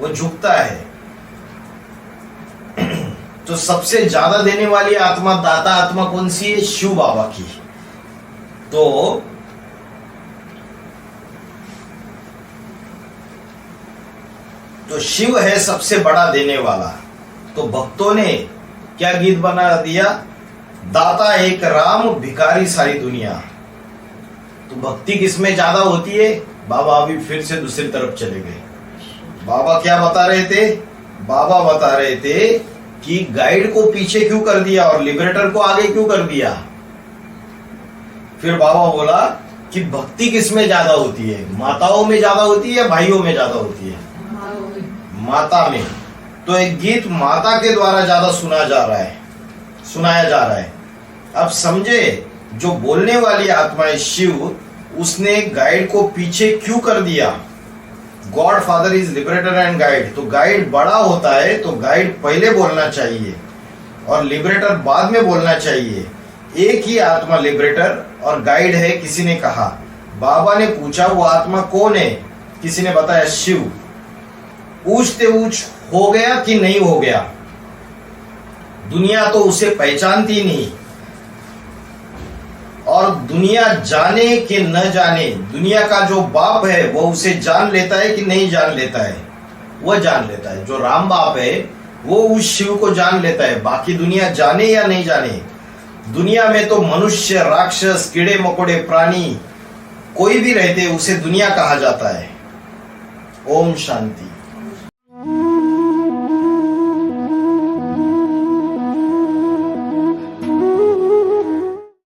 वो झुकता है। तो सबसे ज्यादा देने वाली आत्मा, दाता आत्मा कौन सी है? शिव बाबा की। तो शिव है सबसे बड़ा देने वाला। तो भक्तों ने क्या गीत बना दिया? दाता एक राम, भिखारी सारी दुनिया। तो भक्ति किसमें ज्यादा होती है? बाबा अभी फिर से दूसरी तरफ चले गए। बाबा क्या बता रहे थे? बाबा बता रहे थे कि गाइड को पीछे क्यों कर दिया और लिबरेटर को आगे क्यों कर दिया। फिर बाबा बोला कि भक्ति किसमें ज्यादा होती है? माताओं में ज्यादा होती है या भाइयों में ज्यादा होती है? माता में। तो एक गीत माता के द्वारा ज्यादा सुनाया जा रहा है। अब समझे, जो बोलने वाली आत्मा है शिव, उसने गाइड को पीछे क्यों कर दिया? God father is liberator and guide. तो गाइड बड़ा होता है तो गाइड पहले बोलना चाहिए और लिबरेटर बाद में बोलना चाहिए। एक ही आत्मा लिबरेटर और गाइड है, किसी ने कहा। बाबा ने पूछा वो आत्मा कौन है? किसी ने बताया शिव। पूछते ऊंच हो गया कि नहीं हो गया? दुनिया तो उसे पहचानती नहीं, और दुनिया जाने कि न जाने, दुनिया का जो बाप है वो उसे जान लेता है कि नहीं जान लेता है? वो जान लेता है। जो राम बाप है वो उस शिव को जान लेता है। बाकी दुनिया जाने या नहीं जाने, दुनिया में तो मनुष्य, राक्षस, कीड़े मकोड़े, प्राणी कोई भी रहते उसे दुनिया कहा जाता है। ओम शांति।